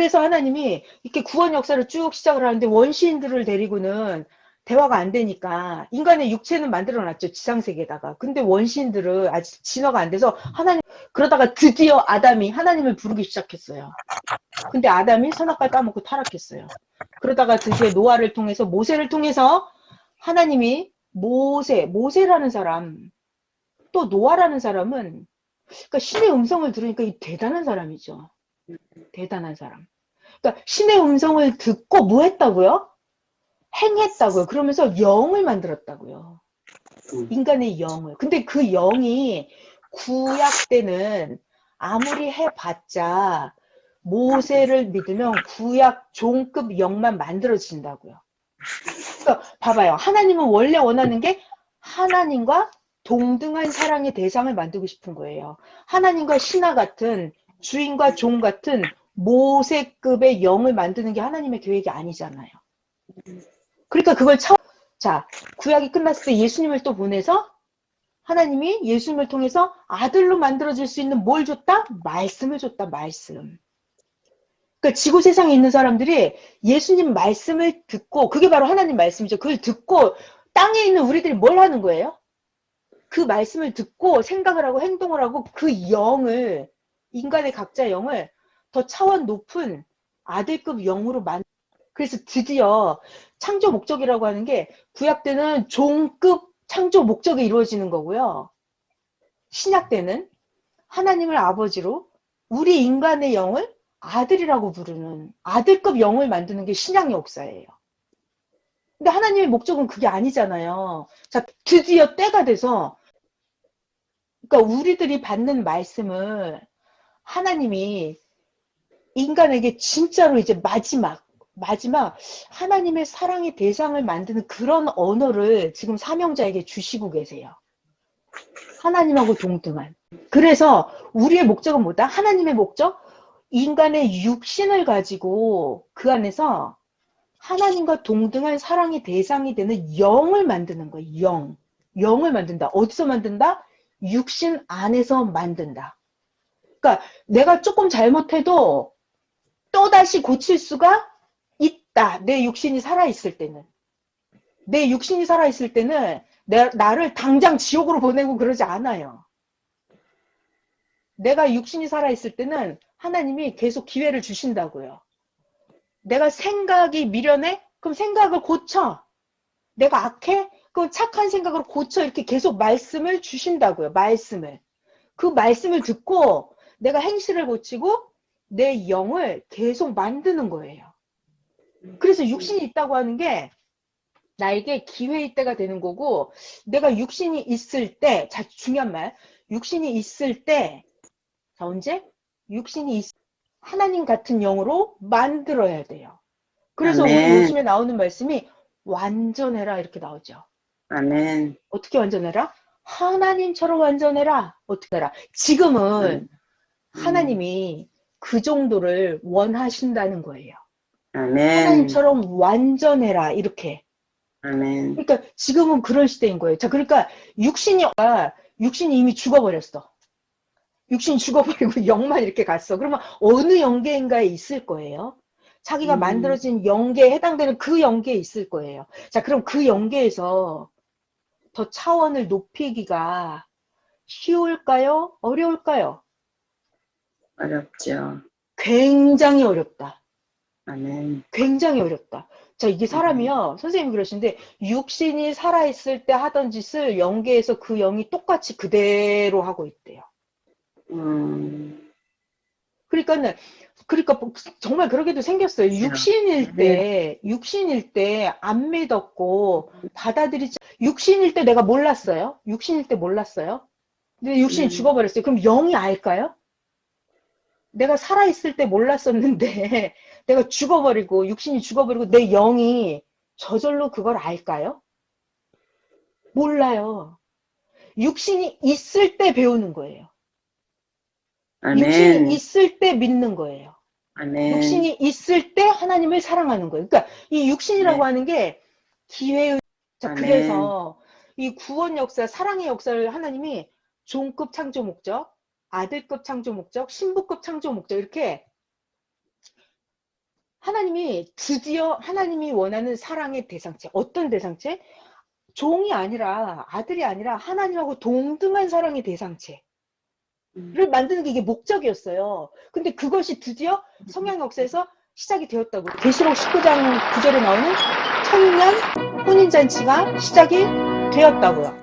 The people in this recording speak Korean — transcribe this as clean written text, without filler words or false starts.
그래서 하나님이 이렇게 구원 역사를 쭉 시작을 하는데 원시인들을 데리고는 대화가 안 되니까 인간의 육체는 만들어 놨죠. 지상세계에다가. 근데 원시인들은 아직 진화가 안 돼서 하나님, 그러다가 드디어 아담이 하나님을 부르기 시작했어요. 근데 아담이 선악과를 따먹고 타락했어요. 그러다가 드디어 노아를 통해서, 모세를 통해서 하나님이 모세라는 사람, 또 노아라는 사람은, 그러니까 신의 음성을 들으니까 이 대단한 사람이죠. 대단한 사람. 그러니까 신의 음성을 듣고 뭐 했다고요? 행했다고요. 그러면서 영을 만들었다고요. 인간의 영을. 근데 그 영이 구약 때는 아무리 해봤자 모세를 믿으면 구약 종급 영만 만들어진다고요. 그러니까 봐봐요. 하나님은 원래 원하는 게 하나님과 동등한 사랑의 대상을 만들고 싶은 거예요. 하나님과 신하 같은, 주인과 종 같은 모세급의 영을 만드는 게 하나님의 계획이 아니잖아요. 그러니까 그걸 자, 구약이 끝났을 때 예수님을 또 보내서 하나님이 예수님을 통해서 아들로 만들어질 수 있는 뭘 줬다? 말씀을 줬다. 말씀. 그러니까 지구 세상에 있는 사람들이 예수님 말씀을 듣고, 그게 바로 하나님 말씀이죠. 그걸 듣고 땅에 있는 우리들이 뭘 하는 거예요? 그 말씀을 듣고 생각을 하고 행동을 하고 그 영을, 인간의 각자 영을 더 차원 높은 아들급 영으로 그래서 드디어 창조 목적이라고 하는 게 구약 때는 종급 창조 목적이 이루어지는 거고요. 신약 때는 하나님을 아버지로 우리 인간의 영을 아들이라고 부르는 아들급 영을 만드는 게 신약 역사예요. 근데 하나님의 목적은 그게 아니잖아요. 자, 드디어 때가 돼서, 그러니까 우리들이 받는 말씀을 하나님이 인간에게 진짜로 이제 마지막 하나님의 사랑의 대상을 만드는 그런 언어를 지금 사명자에게 주시고 계세요. 하나님하고 동등한. 그래서 우리의 목적은 뭐다? 하나님의 목적? 인간의 육신을 가지고 그 안에서 하나님과 동등한 사랑의 대상이 되는 영을 만드는 거예요. 영을 만든다. 어디서 만든다? 육신 안에서 만든다. 그러니까 내가 조금 잘못해도 또다시 고칠 수가 있다. 내 육신이 살아있을 때는. 내 육신이 살아있을 때는 나를 당장 지옥으로 보내고 그러지 않아요. 내가 육신이 살아있을 때는 하나님이 계속 기회를 주신다고요. 내가 생각이 미련해? 그럼 생각을 고쳐. 내가 악해? 그럼 착한 생각으로 고쳐. 이렇게 계속 말씀을 주신다고요. 말씀을. 그 말씀을 듣고 내가 행실을 고치고 내 영을 계속 만드는 거예요. 그래서 육신이 있다고 하는 게 나에게 기회의 때가 되는 거고, 내가 육신이 있을 때, 자, 중요한 말, 육신이 있을 때, 자, 언제? 하나님 같은 영으로 만들어야 돼요. 그래서 우리 아멘. 요즘에 나오는 말씀이 완전해라 이렇게 나오죠. 아멘. 어떻게 완전해라? 하나님처럼 완전해라. 어떻게 해라? 지금은 하나님이 그 정도를 원하신다는 거예요. 아멘. 하나님처럼 완전해라 이렇게. 아멘. 그러니까 지금은 그런 시대인 거예요. 자, 그러니까 육신이 이미 죽어버렸어. 육신이 죽어버리고 영만 이렇게 갔어. 그러면 어느 영계인가에 있을 거예요. 자기가 만들어진 영계에 해당되는 그 영계에 있을 거예요. 자, 그럼 그 영계에서 더 차원을 높이기가 쉬울까요? 어려울까요? 어렵죠. 굉장히 어렵다. 아멘. 굉장히 어렵다. 자, 이게 사람이요. 선생님이 그러시는데 육신이 살아있을 때 하던 짓을 영계에서 그 영이 똑같이 그대로 하고 있대요. 그러니까 정말 그러게도 생겼어요. 육신일 때 안 믿었고 받아들이지. 육신일 때 내가 몰랐어요. 육신일 때 몰랐어요. 근데 육신이 죽어버렸어요. 그럼 영이 알까요? 내가 살아있을 때 몰랐었는데 내가 죽어버리고 육신이 죽어버리고 내 영이 저절로 그걸 알까요? 몰라요. 육신이 있을 때 배우는 거예요. 육신이 아멘. 있을 때 믿는 거예요. 아멘. 육신이 있을 때 하나님을 사랑하는 거예요. 그러니까 이 육신이라고 네. 하는 게 기회의. 자, 아멘. 그래서 이 구원 역사, 사랑의 역사를 하나님이 종급 창조 목적, 아들급 창조 목적, 신부급 창조 목적 이렇게 하나님이 드디어 하나님이 원하는 사랑의 대상체, 어떤 대상체? 종이 아니라, 아들이 아니라 하나님하고 동등한 사랑의 대상체를 만드는 게 이게 목적이었어요. 근데 그것이 드디어 성령 역사에서 시작이 되었다고. 계시록 19장 9절에 나오는 천년 혼인잔치가 시작이 되었다고요.